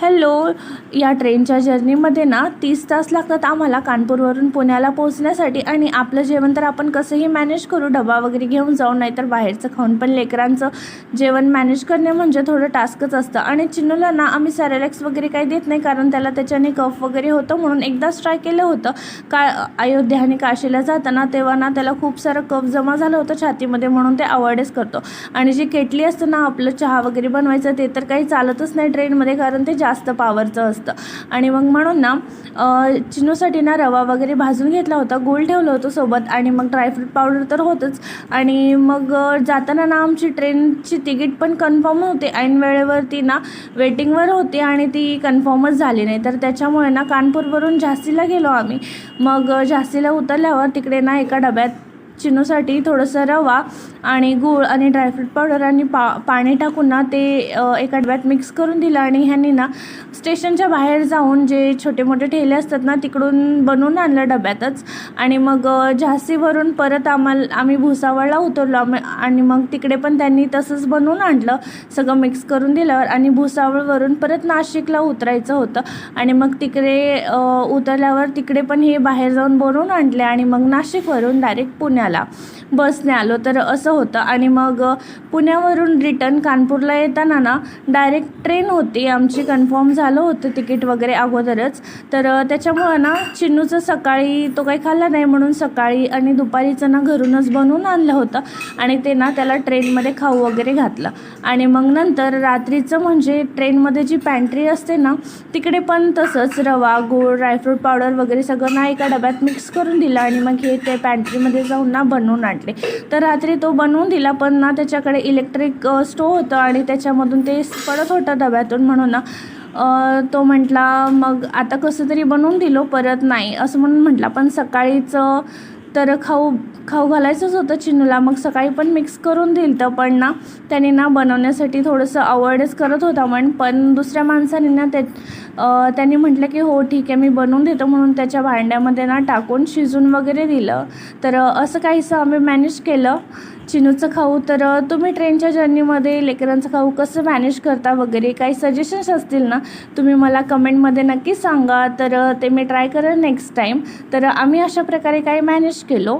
Hello. या ट्रेनच्या जर्नीमध्ये ना 30 तास लागतात आम्हाला कानपूरवरून पुण्याला पोहोचण्यासाठी. आणि आपलं जेवण तर आपण कसंही मॅनेज करू, डबा वगैरे घेऊन जाऊ, नाहीतर बाहेरचं खाऊन. पण लेकरांचं जेवण मॅनेज करणे म्हणजे थोडं टास्कच असतं. आणि चिन्नूला ना आम्ही सॅरेलॅक्स वगैरे काही देत नाही, कारण त्याला त्याच्याने कफ वगैरे होतं. म्हणून एकदाच ट्राय केलं होतं अयोध्या आणि काशीला जाताना, तेव्हा ना त्याला खूप सारं कफ जमा झालं होतं छातीमध्ये, म्हणून ते अवॉइडच करतो. आणि जी केटली असतं ना आपलं चहा वगैरे बनवायचं, ते तर काही चालतच नाही ट्रेनमध्ये, कारण ते जास्त पावरचं असतं. आणि मग म्हणून ना चिन्नूसाठी ना रवा वगैरे भाजून घेतला होता, गूळ ठेवलं होतं सोबत, आणि मग ड्रायफ्रूट पावडर तर होतंच. आणि मग जाताना ना आमची ट्रेनची तिकीट पण कन्फर्म होते, ऐन वेळेवरती ना वेटिंगवर होती आणि ती कन्फर्मच झाली नाही. तर त्याच्यामुळे ना कानपूरवरून झाशीला गेलो आम्ही. मग झाशीला उतरल्यावर तिकडे ना एका डब्यात चिन्नूसाठी थोडंसं रवा आणि गूळ आणि ड्रायफ्रूट पावडर आणि पाणी टाकून ना ते एका डब्यात मिक्स करून दिलं. आणि ह्यांनी ना स्टेशनच्या बाहेर जाऊन जे छोटे मोठे ठेले असतात ना तिकडून बनवून आणलं डब्यातच. आणि मग झाशीवरून परत आम्ही भुसावळला उतरलो. आणि मग तिकडे पण त्यांनी तसंच बनवून आणलं, सगळं मिक्स करून दिल्यावर. आणि भुसावळवरून परत नाशिकला उतरायचं होतं. आणि मग तिकडे उतरल्यावर तिकडे पण हे बाहेर जाऊन बनवून आणले. आणि मग नाशिकवरून डायरेक्ट पुण्याला बसने आलो. तर असं होतं. आणि मग पुण्यावरून रिटर्न कानपूरला येताना ना डायरेक्ट ट्रेन होती आमची, कन्फर्म झालं होतं तिकीट वगैरे अगोदरच. तर त्याच्यामुळं ना चिन्नूचं सकाळी तो काही खाल्ला नाही, म्हणून सकाळी आणि दुपारीचं ना घरूनच बनवून आणलं होतं. आणि ते ना त्याला ट्रेनमध्ये खाऊ वगैरे घातलं. आणि मग नंतर रात्रीचं म्हणजे ट्रेनमध्ये जी पॅन्ट्री असते ना तिकडे पण तसंच रवा, गूळ, ड्रायफ्रूट पावडर वगैरे सगळं ना एका डब्यात मिक्स करून दिलं. आणि मग हे ते पॅन्ट्रीमध्ये जाऊन ना बनवून आणले. तर रात्री तो बनवून दिला, पण ना त्याच्याकडे इलेक्ट्रिक स्टोव होतं आणि त्याच्यामधून ते पडत होतं डब्यातून. म्हणून ना तो म्हटला मग आता कसं तरी बनवून दिलो, परत नाही असं म्हणून म्हटला. पण सकाळीच तर खाऊ घालायचंच होतं चिन्नूला, मग सकाळी पण मिक्स करून दिलं तर पण ना त्याने ना बनवण्यासाठी थोडंसं अवॉइडच करत होता. पण दुसऱ्या माणसाने ना त्यांनी म्हटलं की हो ठीक आहे मी बनवून देतो, म्हणून त्याच्या भांड्यामध्ये ना टाकून शिजून वगैरे दिलं. तर असं काहीसं आम्ही मॅनेज केलं चिन्नूचं खाऊ. तर तुम्ही ट्रेनच्या जर्नीमध्ये लेकरांचं खाऊ कसं मॅनेज करता वगैरे काही सजेशन्स असतील ना तुम्ही मला कमेंटमध्ये नक्की सांगा, तर ते मी ट्राय करेन नेक्स्ट टाईम. तर आम्ही अशा प्रकारे काय मॅनेज केलो.